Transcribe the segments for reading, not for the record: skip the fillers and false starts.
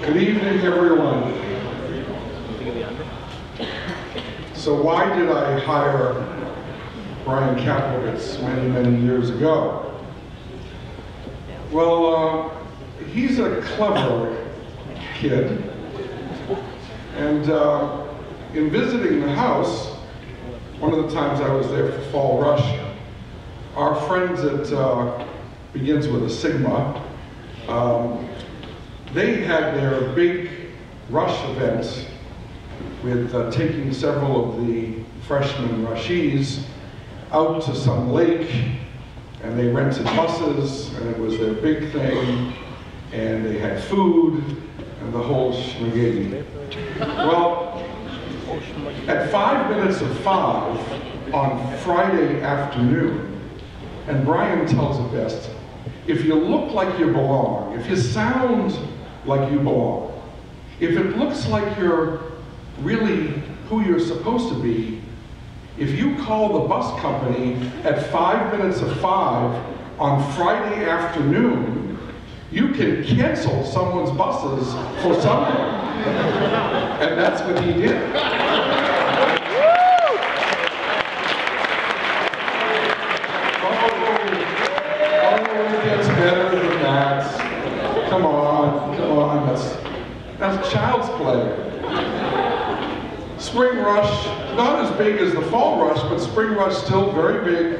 Good evening, everyone. So why did I hire Brian Kaplowitz many years ago? Well, he's a clever kid, and in visiting the house, one of the times I was there for Fall Rush, our friends at begins with a Sigma, they had their big rush event with taking several of the freshman rushies out to some lake, and they rented buses, and it was their big thing, and they had food, and the whole schmagiggy. Well, at 5 minutes of 5 on Friday afternoon, and Brian tells it best, if you look like you belong, if you sound like you belong, if it looks like you're really who you're supposed to be, if you call the bus company at 5 minutes of 5 on Friday afternoon, you can cancel someone's buses for Sunday. And that's what he did. It gets better than that. Come on, that's child's play. Spring Rush, not as big as the Fall Rush, but Spring Rush still very big.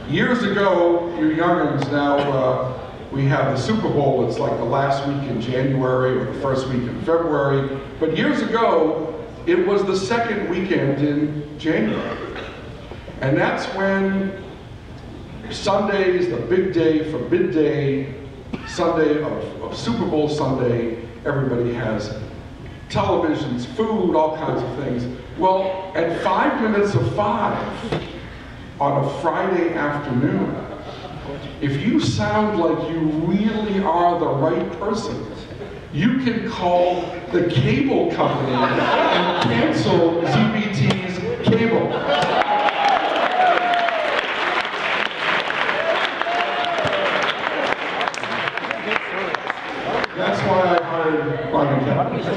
Years ago, you young'uns now, we have the Super Bowl. It's like the last week in January or the first week in February. But years ago, it was the second weekend in January. And that's when Sunday is the big day for bid day, Sunday of Super Bowl Sunday. Everybody has televisions, food, all kinds of things. Well, at 5 minutes of 5 on a Friday afternoon, if you sound like you really are the right person, you can call the cable company and cancel ZBT's cable. That's why I hired Brian Kaplowitz.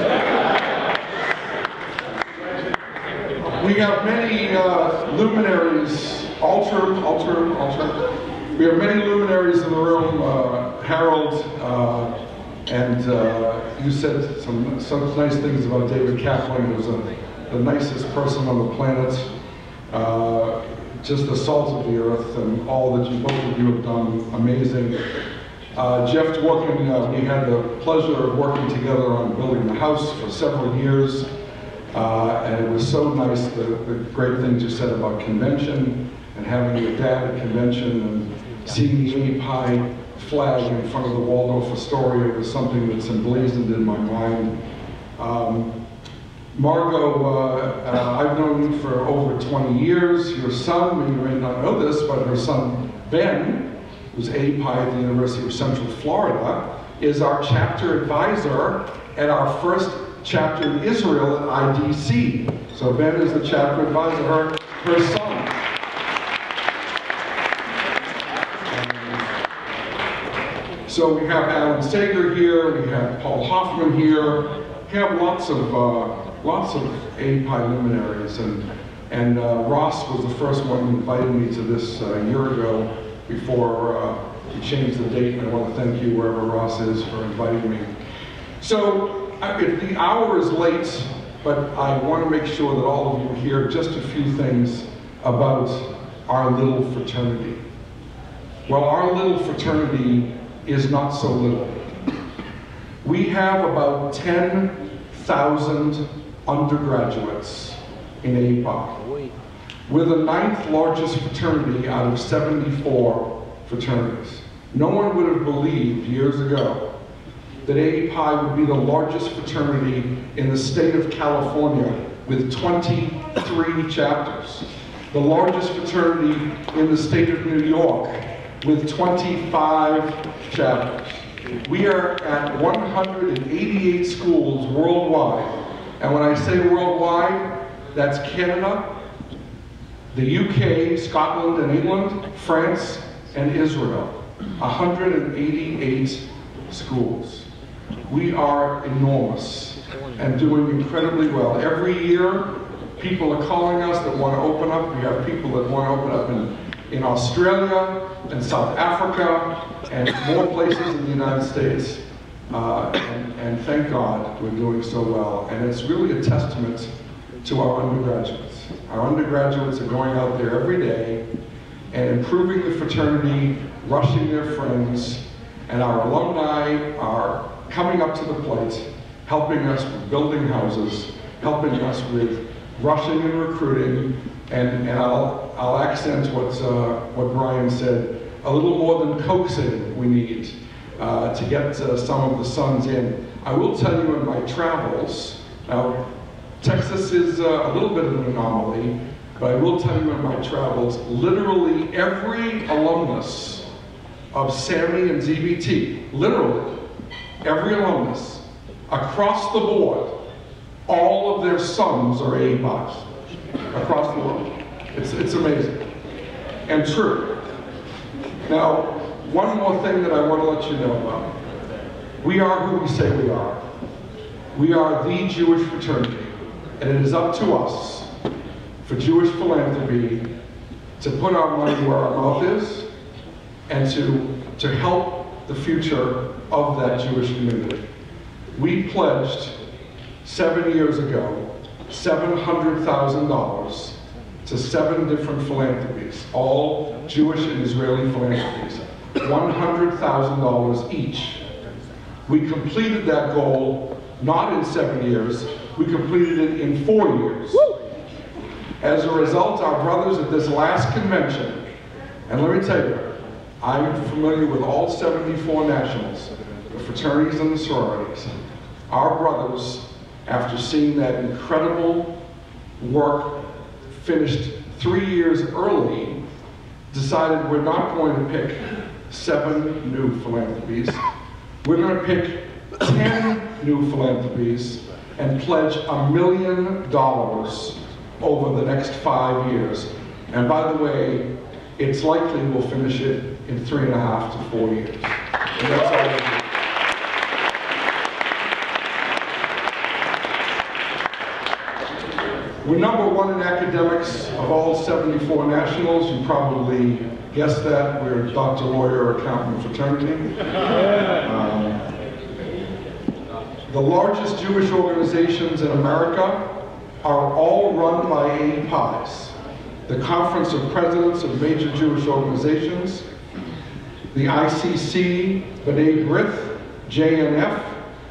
We have many luminaries, altar. We have many luminaries in the room. Harold, and you said some nice things about David Kaplan, who's the nicest person on the planet. Just the salt of the earth, and all that both of you have done, amazing. Jeff Dworkin, we had the pleasure of working together on building the house for several years. And it was so nice, the great things you said about convention, and having your dad at convention, and seeing the AEPi flag in front of the Waldorf Astoria was something that's emblazoned in my mind. Margot, I've known you for over 20 years. Your son, you may not know this, but her son, Ben, who's AEPi at the University of Central Florida, is our chapter advisor at our first chapter in Israel at IDC. So Ben is the chapter advisor, her son. So we have Alan Sager here, we have Paul Hoffman here. We have lots of AEPi luminaries, and Ross was the first one who invited me to this a year ago before he changed the date, and I want to thank you wherever Ross is for inviting me. So the hour is late, but I want to make sure that all of you hear just a few things about our little fraternity. Well, our little fraternity is not so little. We have about 10,000 undergraduates in AEPi. We're the 9th largest fraternity out of 74 fraternities. No one would have believed years ago that AEPi would be the largest fraternity in the state of California with 23 chapters. The largest fraternity in the state of New York with 25 chapters. We are at 188 schools worldwide. And when I say worldwide, that's Canada, the UK, Scotland and England, France and Israel. 188 schools. We are enormous and doing incredibly well. Every year, people are calling us that want to open up. We have people that want to open up in Australia and South Africa and more places in the United States. And thank God we're doing so well. And it's really a testament to our undergraduates. Our undergraduates are going out there every day and improving the fraternity, rushing their friends, and our alumni are coming up to the plate, helping us with building houses, helping us with rushing and recruiting, and I'll accent what Brian said, a little more than coaxing we need to get some of the sons in. I will tell you in my travels, now Texas is a little bit of an anomaly, but I will tell you in my travels, literally every alumnus of SAMI and ZBT, literally every alumnus across the board, all of their sons are AEPis across the world. It's amazing and true. Now, one more thing that I want to let you know about. We are who we say we are. We are the Jewish fraternity, and it is up to us for Jewish philanthropy to put our money where our mouth is and to help the future of that Jewish community. We pledged 7 years ago $700,000 to 7 different philanthropies, all Jewish and Israeli philanthropies, $100,000 each. We completed that goal not in 7 years, we completed it in 4 years. As a result, our brothers at this last convention, and let me tell you, I'm familiar with all 74 nationals, the fraternities and the sororities. Our brothers, after seeing that incredible work finished 3 years early, decided we're not going to pick 7 new philanthropies. We're going to pick 10 new philanthropies and pledge $1 million over the next 5 years. And by the way, it's likely we'll finish it in 3.5 to 4 years. And that's all we do. We're #1 in academics of all 74 nationals. You probably guessed that. We're a doctor, lawyer, accountant fraternity. The largest Jewish organizations in America are all run by AEPis. The Conference of Presidents of Major Jewish Organizations, the ICC, B'nai B'rith, JNF,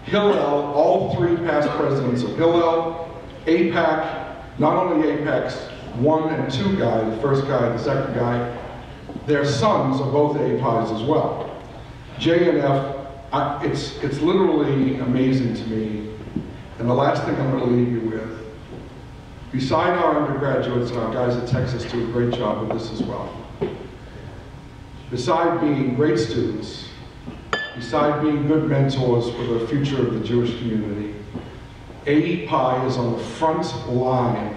Hillel, all 3 past presidents of Hillel, AEPi, not only AEPI's 1 and 2 guy, the first guy and the second guy, their sons are both AEPis as well. JNF, it's literally amazing to me. And the last thing I'm going to leave you with, beside our undergraduates and our guys at Texas do a great job with this as well. Beside being great students, beside being good mentors for the future of the Jewish community, AEPi is on the front line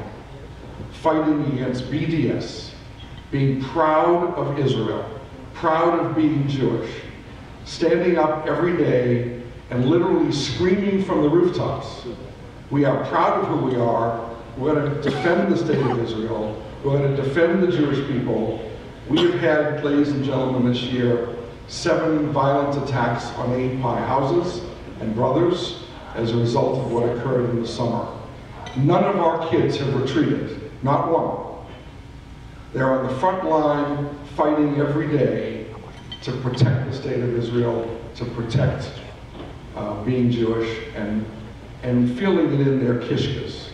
fighting against BDS, being proud of Israel, proud of being Jewish, standing up every day and literally screaming from the rooftops. We are proud of who we are. We're going to defend the state of Israel. We're going to defend the Jewish people. We have had, ladies and gentlemen, this year, 7 violent attacks on AEPi houses and brothers as a result of what occurred in the summer. None of our kids have retreated, not one. They're on the front line fighting every day to protect the state of Israel, to protect being Jewish and feeling it in their kishkas.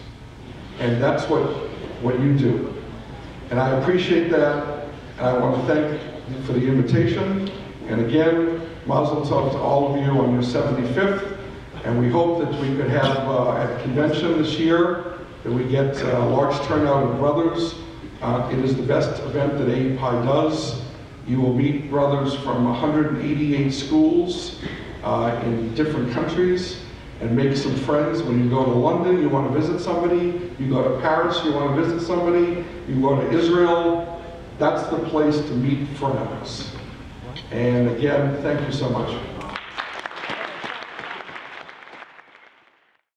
And that's what you do. And I appreciate that, and I want to thank you for the invitation. And again, Mazel Tov to all of you on your 75th. And we hope that we could have at the convention this year, that we get a large turnout of brothers. It is the best event that AEPi does. You will meet brothers from 188 schools in different countries and make some friends. When you go to London, you want to visit somebody. You go to Paris, you want to visit somebody. You go to Israel. That's the place to meet friends. And again, thank you so much.